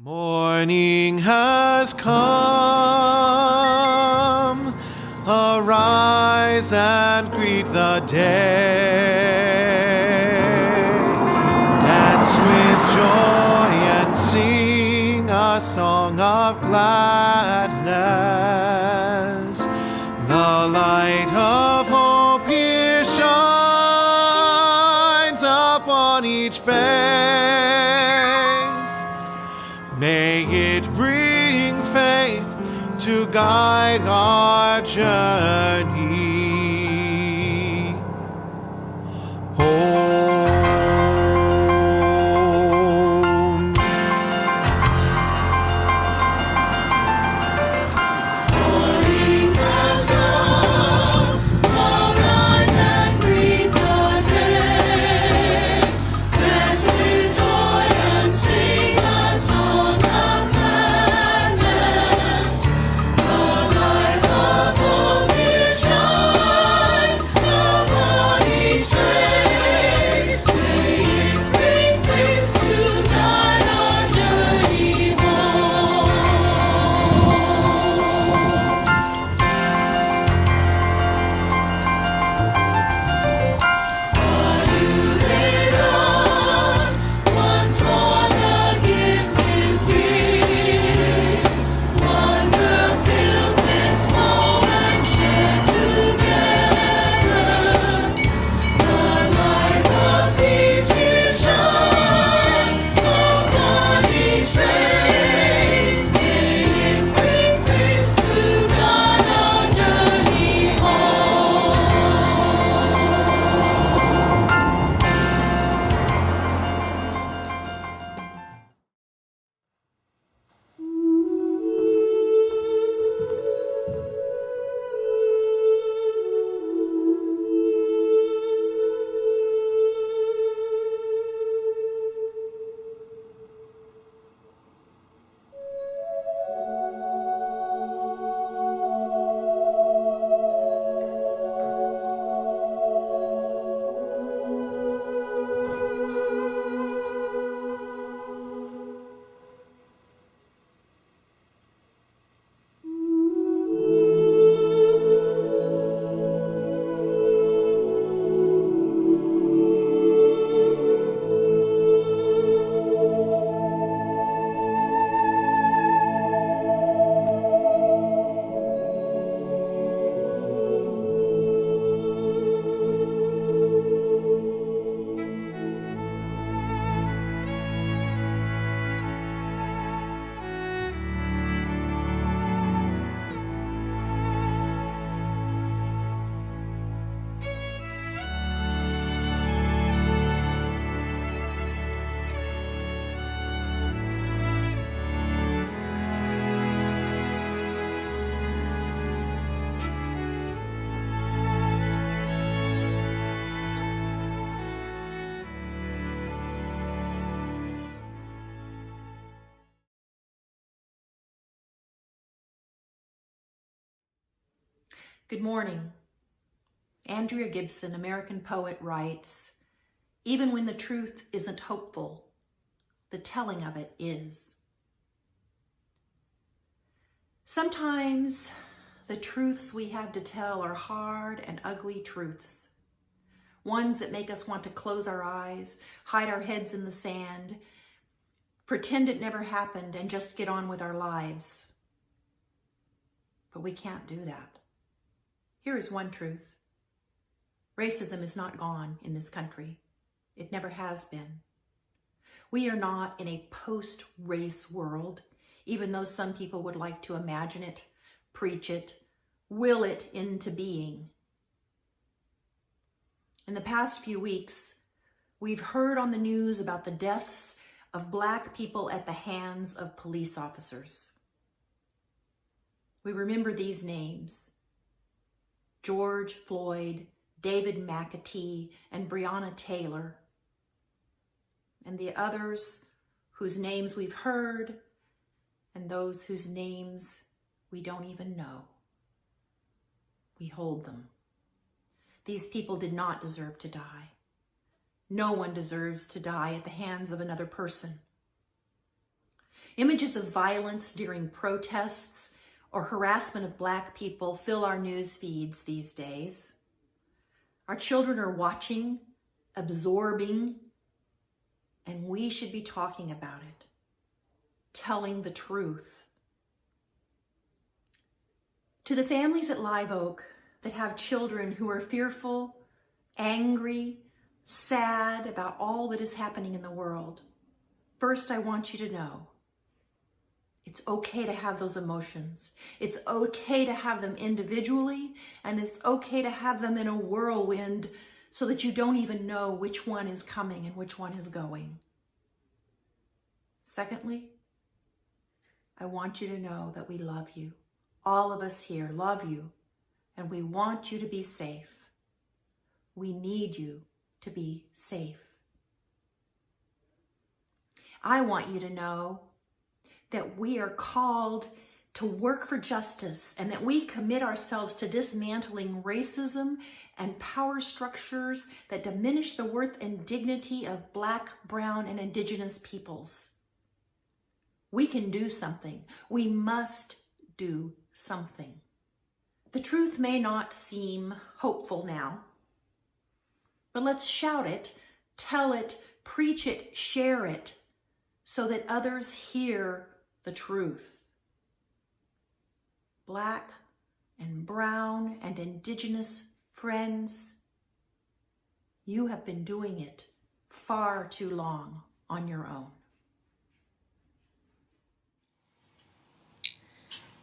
Morning has come, arise and greet the day. Dance with joy and sing a song of gladness. The light of hope here shines upon each face. May it bring faith to guide our journey home. Morning has come, arise and greet the day. Dance with joy and sing a song of gladness. The light of hope here shines upon each face. May it bring faith to guide our journey home. Once more the gift is here. Wonder fills this moment shared together. The light of peace here shines upon each face. May it bring faith to guide our journey home. Good morning. Andrea Gibson, American poet, writes, "Even when the truth isn't hopeful, the telling of it is." Sometimes the truths we have to tell are hard and ugly truths, ones that make us want to close our eyes, hide our heads in the sand, pretend it never happened, and just get on with our lives. But we can't do that. Here is one truth. Racism is not gone in this country. It never has been. We are not in a post-race world, even though some people would like to imagine it, preach it, will it into being. In the past few weeks, we've heard on the news about the deaths of Black people at the hands of police officers. We remember these names: George Floyd, David McAtee, and Breonna Taylor, and the others whose names we've heard and those whose names we don't even know. We hold them. These people did not deserve to die. No one deserves to die at the hands of another person. Images of violence during protests or harassment of Black people fill our news feeds these days. Our children are watching, absorbing, and we should be talking about it, telling the truth. To the families at Live Oak that have children who are fearful, angry, sad about all that is happening in the world, first I want you to know it's okay to have those emotions. It's okay to have them individually, and it's okay to have them in a whirlwind so that you don't even know which one is coming and which one is going. Secondly, I want you to know that we love you. All of us here love you, and we want you to be safe. We need you to be safe. I want you to know that we are called to work for justice and that we commit ourselves to dismantling racism and power structures that diminish the worth and dignity of Black, brown, and Indigenous peoples. We can do something. We must do something. The truth may not seem hopeful now, but let's shout it, tell it, preach it, share it, so that others hear the truth. Black and brown and Indigenous friends, you have been doing it far too long on your own.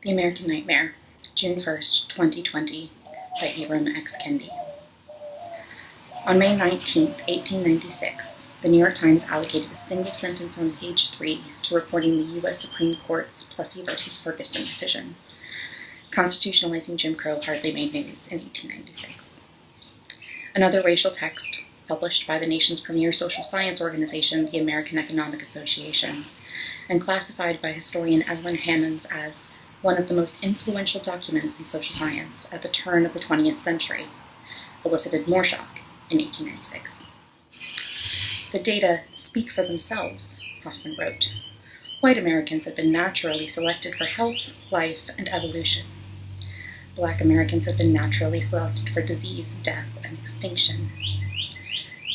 The American Nightmare, June 1st, 2020, by Ibram X. Kendi. On May 19, 1896, the New York Times allocated a single sentence on page 3 to reporting the U.S. Supreme Court's Plessy v. Ferguson decision. Constitutionalizing Jim Crow hardly made news in 1896. Another racial text, published by the nation's premier social science organization, the American Economic Association, and classified by historian Evelyn Hammonds as one of the most influential documents in social science at the turn of the 20th century, elicited more shock in 1896. The data speak for themselves, Hoffman wrote. White Americans had been naturally selected for health, life, and evolution. Black Americans had been naturally selected for disease, death, and extinction.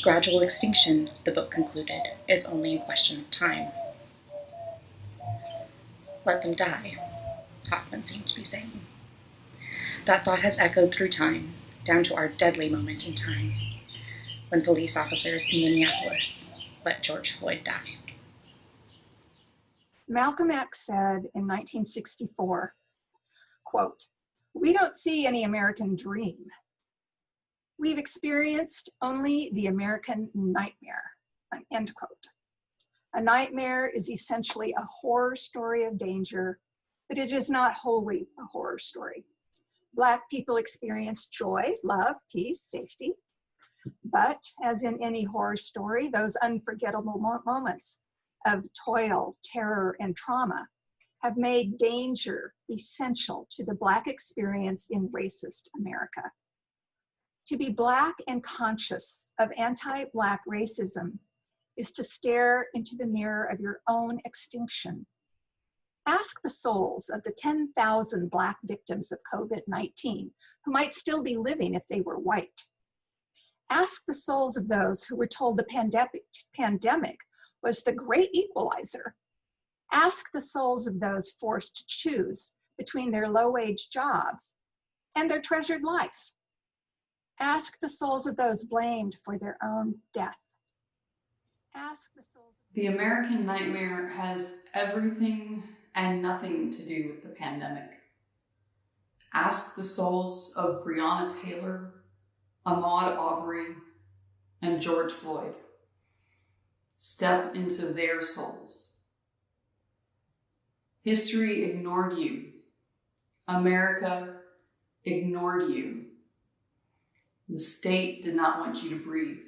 Gradual extinction, the book concluded, is only a question of time. Let them die, Hoffman seemed to be saying. That thought has echoed through time, down to our deadly moment in time, when police officers in Minneapolis let George Floyd die. Malcolm X said in 1964, quote, "We don't see any American dream. We've experienced only the American nightmare," end quote. A nightmare is essentially a horror story of danger, but it is not wholly a horror story. Black people experience joy, love, peace, safety. But as in any horror story, those unforgettable moments of toil, terror, and trauma have made danger essential to the Black experience in racist America. To be Black and conscious of anti-Black racism is to stare into the mirror of your own extinction. Ask the souls of the 10,000 Black victims of COVID-19 who might still be living if they were white. Ask the souls of those who were told the pandemic was the great equalizer. Ask the souls of those forced to choose between their low-wage jobs and their treasured life. Ask the souls of those blamed for their own death. Ask the souls. The American nightmare has everything and nothing to do with the pandemic. Ask the souls of Breonna Taylor, Ahmaud Arbery, and George Floyd. Step into their souls. History ignored you. America ignored you. The state did not want you to breathe.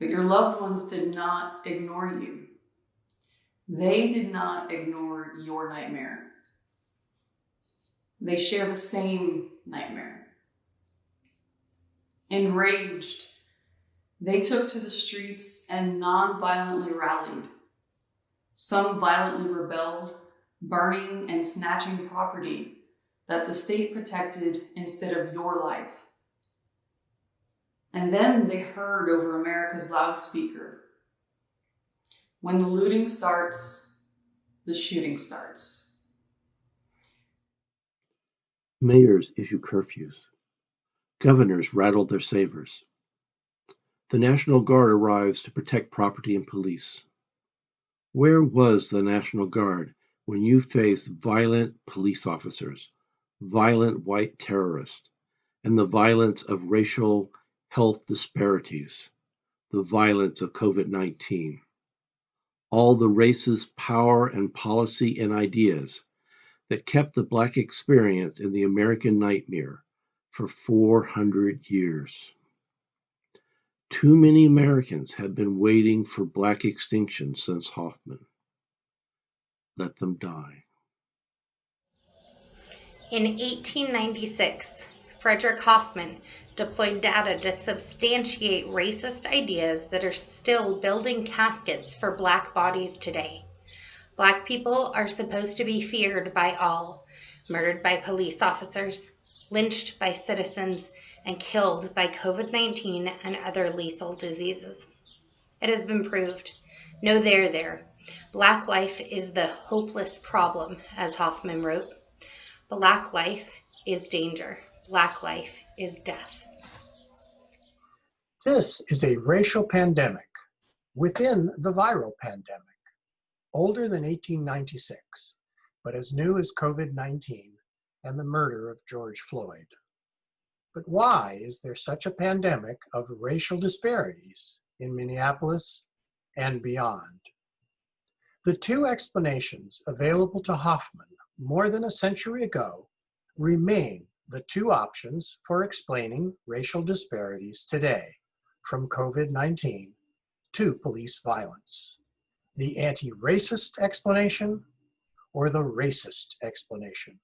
But your loved ones did not ignore you. They did not ignore your nightmare. They share the same nightmare. Enraged, they took to the streets and non-violently rallied, Some violently rebelled, burning and snatching property that the state protected instead of your life. And then they heard over America's loudspeaker, when the looting starts, the shooting starts. Mayors issue curfews. Governors rattle their sabers. The National Guard arrives to protect property and police. Where was the National Guard when you faced violent police officers, violent white terrorists, and the violence of racial health disparities, the violence of COVID-19? All the racist power and policy and ideas that kept the Black experience in the American nightmare for 400 years. Too many Americans have been waiting for Black extinction since Hoffman. Let them die. In 1896, Frederick Hoffman deployed data to substantiate racist ideas that are still building caskets for Black bodies today. Black people are supposed to be feared by all, murdered by police officers, lynched by citizens, and killed by COVID-19 and other lethal diseases. It has been proved. No there. Black life is the hopeless problem, as Hoffman wrote. Black life is danger. Black life is death. This is a racial pandemic within the viral pandemic, older than 1896, but as new as COVID-19 and the murder of George Floyd. But why is there such a pandemic of racial disparities in Minneapolis and beyond? The two explanations available to Hoffman more than a century ago remain the two options for explaining racial disparities today, from COVID-19 to police violence: the anti-racist explanation or the racist explanation.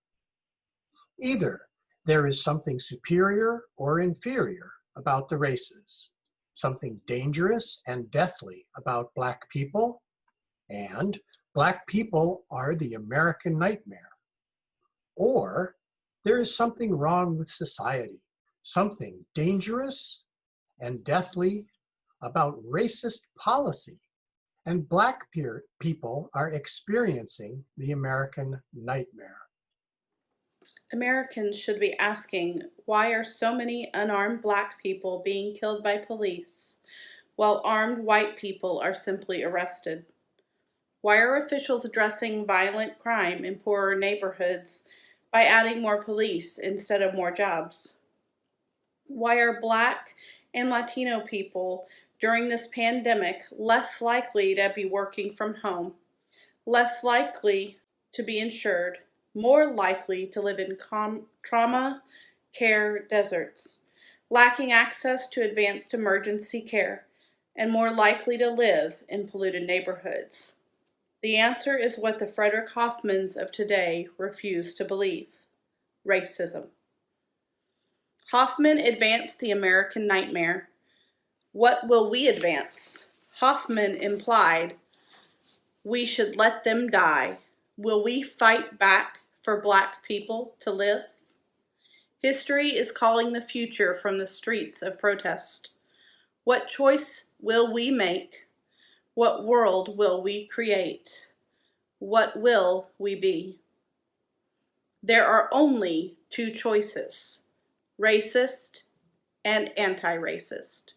Either there is something superior or inferior about the races, something dangerous and deathly about Black people, and Black people are the American nightmare. Or there is something wrong with society, something dangerous and deathly about racist policy, and Black people are experiencing the American nightmare. Americans should be asking, why are so many unarmed Black people being killed by police, while armed white people are simply arrested? Why are officials addressing violent crime in poorer neighborhoods by adding more police instead of more jobs? Why are Black and Latino people during this pandemic less likely to be working from home, less likely to be insured, more likely to live in trauma care deserts, lacking access to advanced emergency care, and more likely to live in polluted neighborhoods? The answer is what the Frederick Hoffmans of today refuse to believe: racism. Hoffman advanced the American nightmare. What will we advance? Hoffman implied we should let them die. Will we fight back for Black people to live? History is calling the future from the streets of protest. What choice will we make? What world will we create? What will we be? There are only two choices: racist and anti-racist.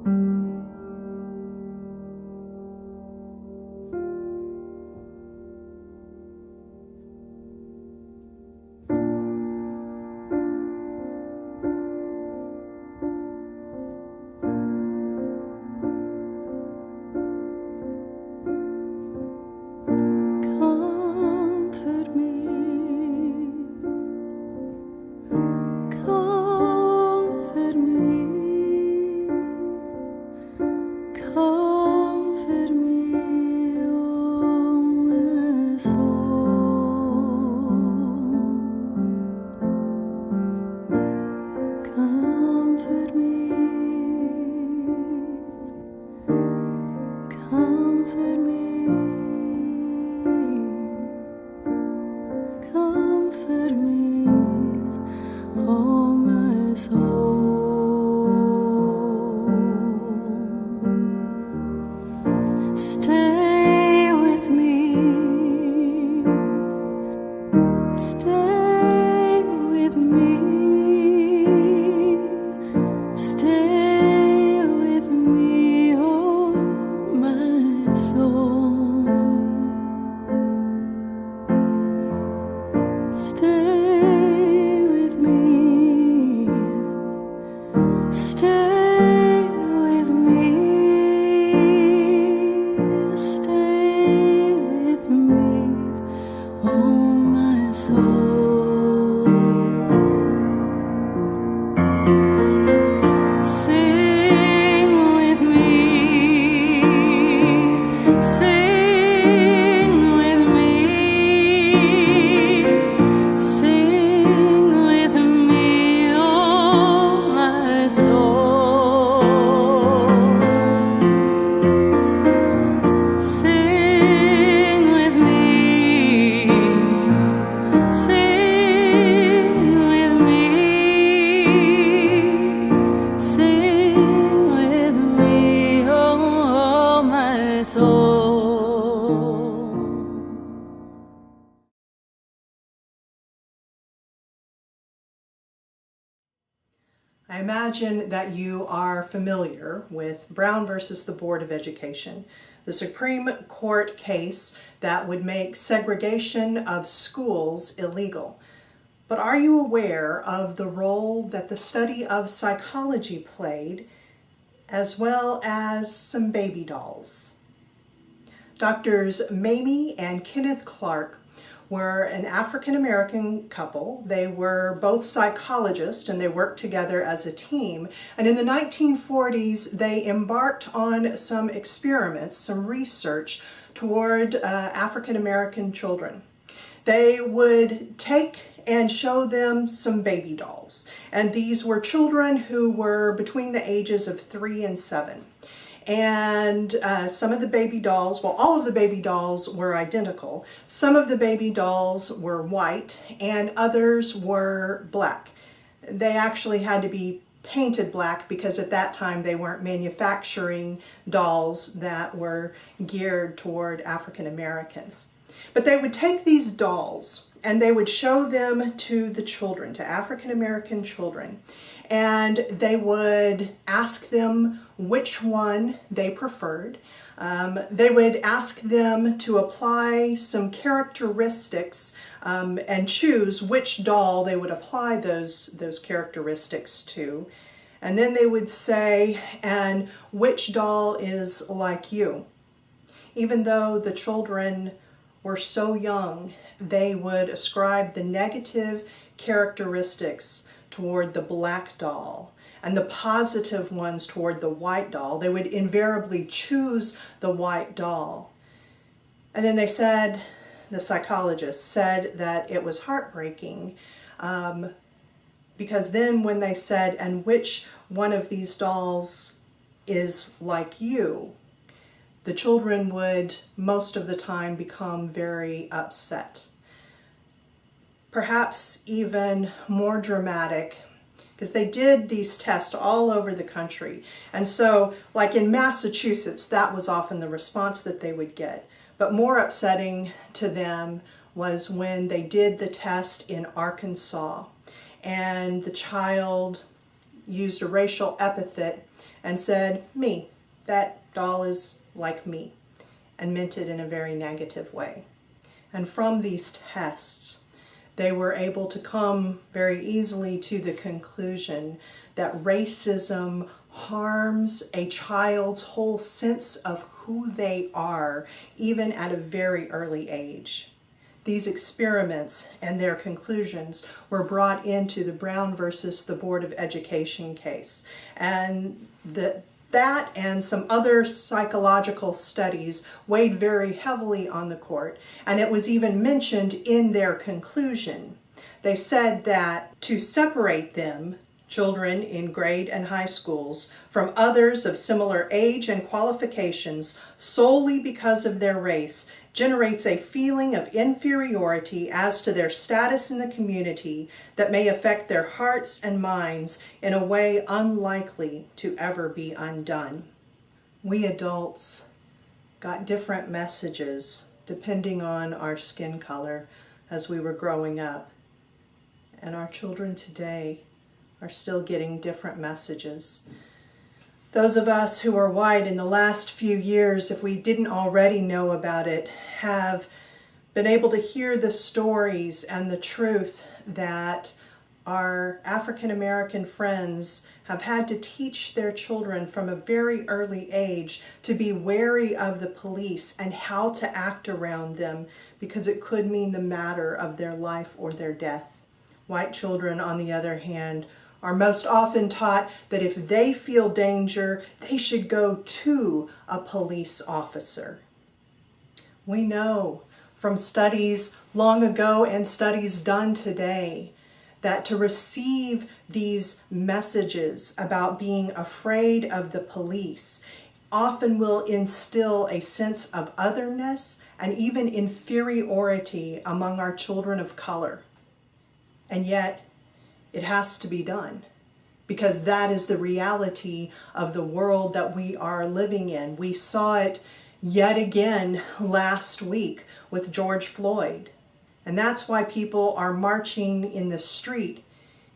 Comfort me, comfort me, comfort me, oh my soul. Comfort me, comfort me. Comfort me, oh my soul. Stay with me, stay with me, stay with me, oh my soul. Stay with me, stay with me, stay with me, oh my soul. Sing with me, sing with me. Sing with me, oh my soul. Sing with me, sing with me, sing with me, oh my soul. I imagine that you are familiar with Brown versus the Board of Education, the Supreme Court case that would make segregation of schools illegal. But are you aware of the role that the study of psychology played, as well as some baby dolls? Doctors Mamie and Kenneth Clark were an African-American couple. They were both psychologists and they worked together as a team. And in the 1940s, they embarked on some experiments, some research toward African-American children. They would take and show them some baby dolls. And these were children who were between the ages of 3 and 7. And some of the baby dolls, well, all of the baby dolls were identical. Some of the baby dolls were white and others were black. They actually had to be painted black because at that time they weren't manufacturing dolls that were geared toward African Americans. But they would take these dolls and they would show them to the children, to African American children, and they would ask them which one they preferred. They would ask them to apply some characteristics and choose which doll they would apply those characteristics to. And then they would say, and which doll is like you? Even though the children were so young, they would ascribe the negative characteristics toward the black doll and the positive ones toward the white doll. They would invariably choose the white doll. And then they said, the psychologist said that it was heartbreaking because then when they said, and which one of these dolls is like you, the children would most of the time become very upset. Perhaps even more dramatic, because they did these tests all over the country. And so, like in Massachusetts, that was often the response that they would get. But more upsetting to them was when they did the test in Arkansas, and the child used a racial epithet and said, "Me, that doll is like me," and meant it in a very negative way. And from these tests, they were able to come very easily to the conclusion that racism harms a child's whole sense of who they are, even at a very early age. These experiments and their conclusions were brought into the Brown versus the Board of Education case. And that and some other psychological studies weighed very heavily on the court, and it was even mentioned in their conclusion. They said that to separate them, children in grade and high schools, from others of similar age and qualifications solely because of their race generates a feeling of inferiority as to their status in the community that may affect their hearts and minds in a way unlikely to ever be undone. We adults got different messages depending on our skin color as we were growing up, and our children today are still getting different messages. Those of us who are white in the last few years, if we didn't already know about it, have been able to hear the stories and the truth that our African American friends have had to teach their children from a very early age to be wary of the police and how to act around them, because it could mean the matter of their life or their death. White children, on the other hand, are most often taught that if they feel danger, they should go to a police officer. We know from studies long ago and studies done today that to receive these messages about being afraid of the police often will instill a sense of otherness and even inferiority among our children of color. And yet, it has to be done, because that is the reality of the world that we are living in. We saw it yet again last week with George Floyd. And that's why people are marching in the street,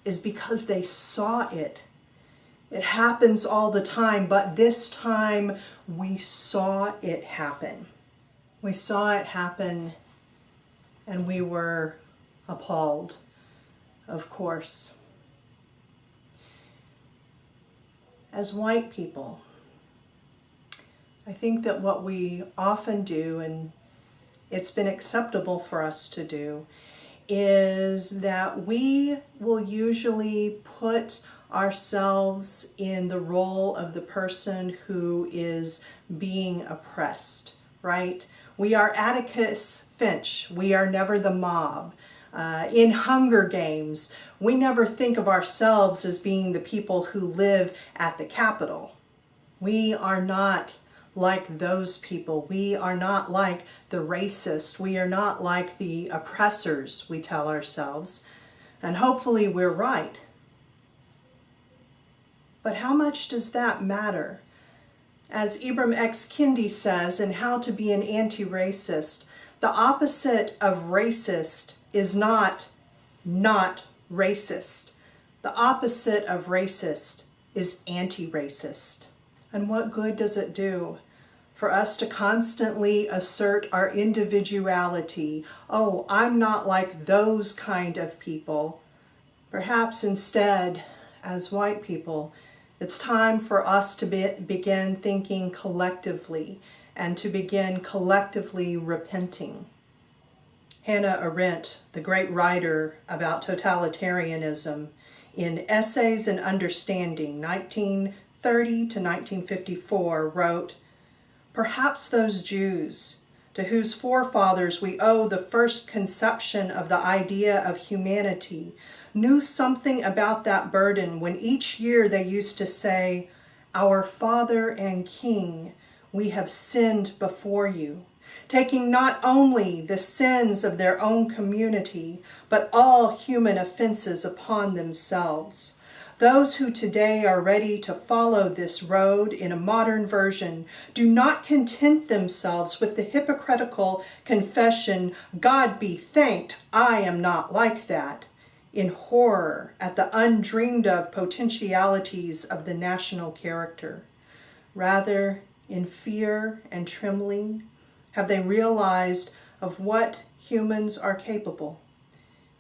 is because they saw it. It happens all the time, but this time we saw it happen. We saw it happen and we were appalled. Of course. As white people, I think that what we often do, and it's been acceptable for us to do, is that we will usually put ourselves in the role of the person who is being oppressed, right? We are Atticus Finch. We are never the mob. In Hunger Games, we never think of ourselves as being the people who live at the Capitol. We are not like those people. We are not like the racist. We are not like the oppressors, we tell ourselves. And hopefully we're right. But how much does that matter? As Ibram X. Kendi says in How to Be an Anti-Racist, the opposite of racist is not racist. The opposite of racist is anti-racist. And what good does it do for us to constantly assert our individuality? Oh, I'm not like those kind of people. Perhaps instead, as white people, it's time for us to begin thinking collectively and to begin collectively repenting. Hannah Arendt, the great writer about totalitarianism, in Essays in Understanding, 1930 to 1954, wrote, "Perhaps those Jews, to whose forefathers we owe the first conception of the idea of humanity, knew something about that burden when each year they used to say, 'Our Father and King, we have sinned before you,' taking not only the sins of their own community, but all human offenses upon themselves. Those who today are ready to follow this road in a modern version do not content themselves with the hypocritical confession, 'God be thanked, I am not like that.' in horror at the undreamed of potentialities of the national character. Rather, in fear and trembling, have they realized of what humans are capable.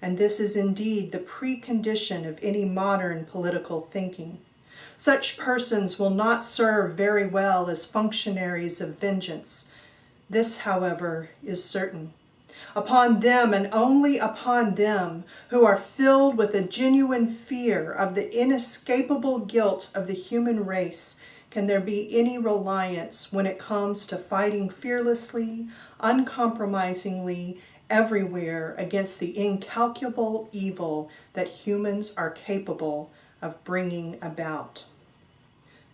And this is indeed the precondition of any modern political thinking. Such persons will not serve very well as functionaries of vengeance. This, however, is certain. Upon them, and only upon them, who are filled with a genuine fear of the inescapable guilt of the human race, can there be any reliance when it comes to fighting fearlessly, uncompromisingly, everywhere against the incalculable evil that humans are capable of bringing about.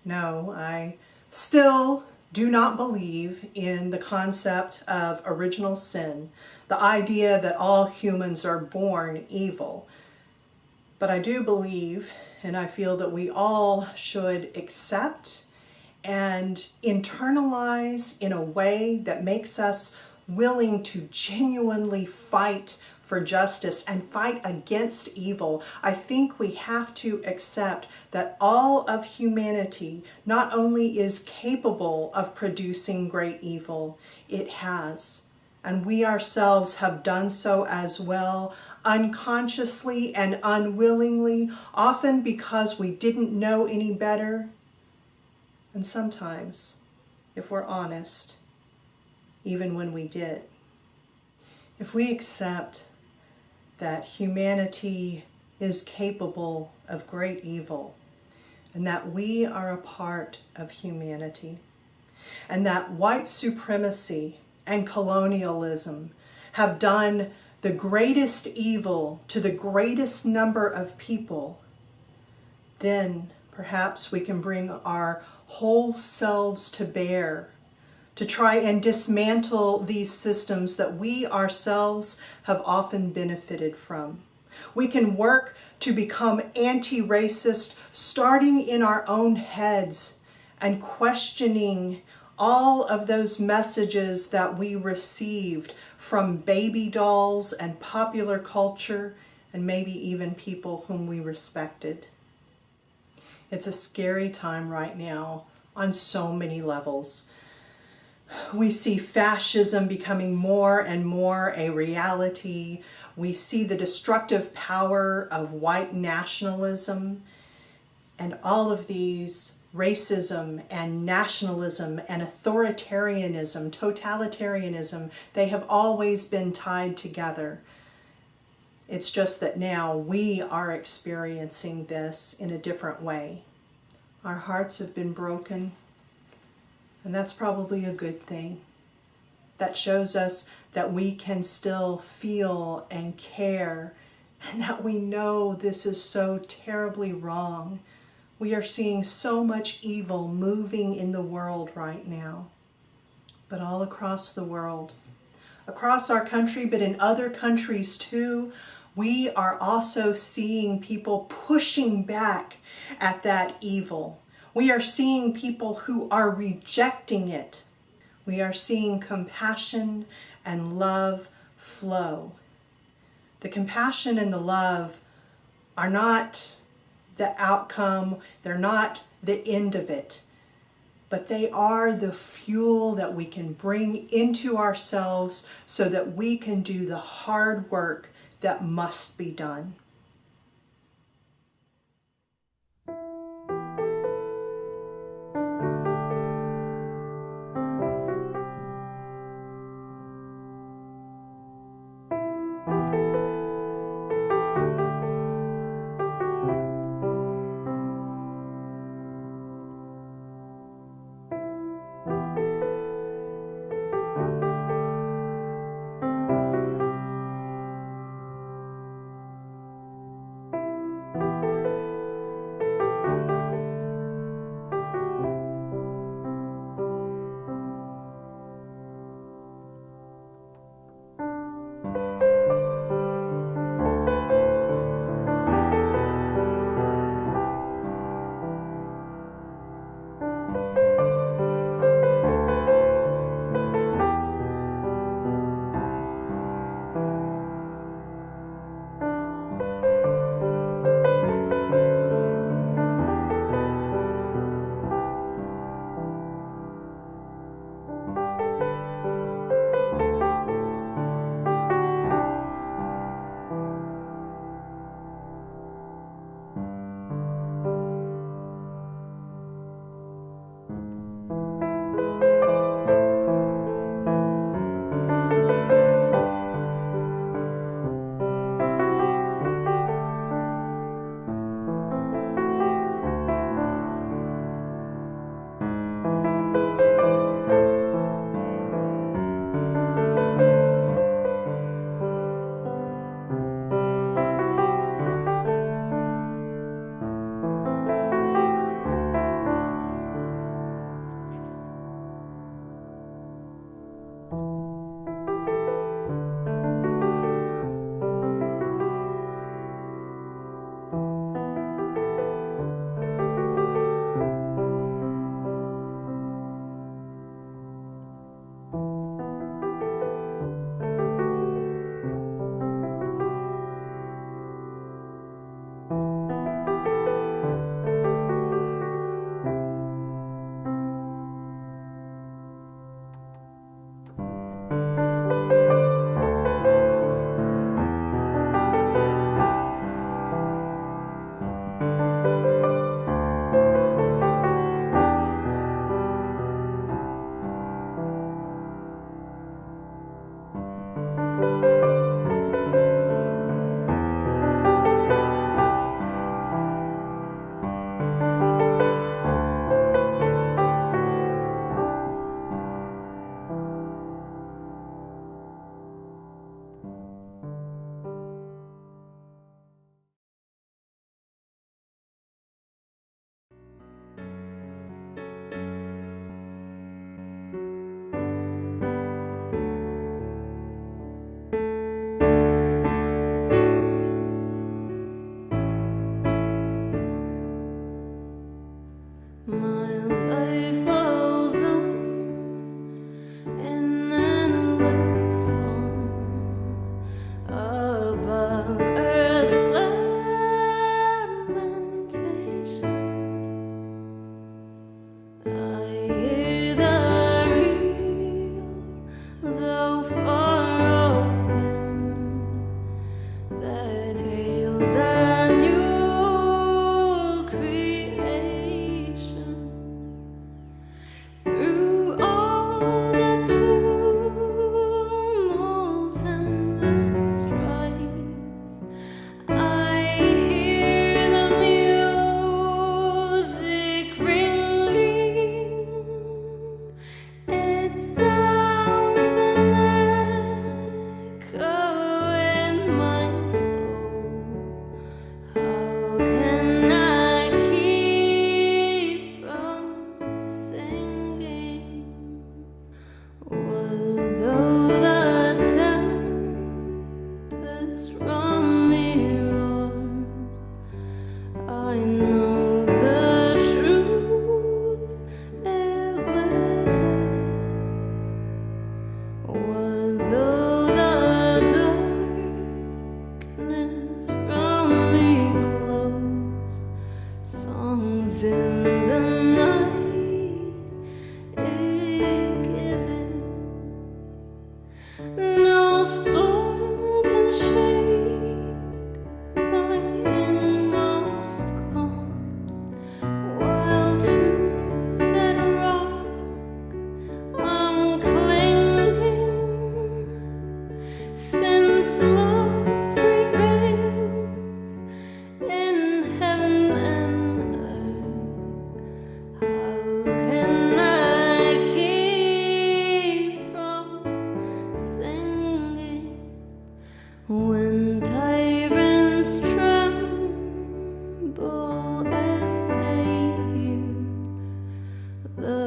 No, I still do not believe in the concept of original sin, the idea that all humans are born evil. But I do believe, and I feel that we all should accept and internalize in a way that makes us willing to genuinely fight for justice and fight against evil. I think we have to accept that all of humanity not only is capable of producing great evil, it has. And we ourselves have done so as well, unconsciously and unwillingly, often because we didn't know any better. And sometimes, if we're honest, even when we did. If we accept that humanity is capable of great evil, and that we are a part of humanity, and that white supremacy and colonialism have done the greatest evil to the greatest number of people, then perhaps we can bring our whole selves to bear to try and dismantle these systems that we ourselves have often benefited from. We can work to become anti-racist, starting in our own heads and questioning all of those messages that we received from baby dolls and popular culture, and maybe even people whom we respected. It's a scary time right now on so many levels. We see fascism becoming more and more a reality. We see the destructive power of white nationalism, and all of these, racism and nationalism and authoritarianism, totalitarianism, they have always been tied together. It's just that now we are experiencing this in a different way. Our hearts have been broken. And that's probably a good thing. That shows us that we can still feel and care, and that we know this is so terribly wrong. We are seeing so much evil moving in the world right now, but all across the world. Across our country, but in other countries too, we are also seeing people pushing back at that evil. We are seeing people who are rejecting it. We are seeing compassion and love flow. The compassion and the love are not the outcome, they're not the end of it, but they are the fuel that we can bring into ourselves so that we can do the hard work that must be done.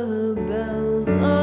the bells are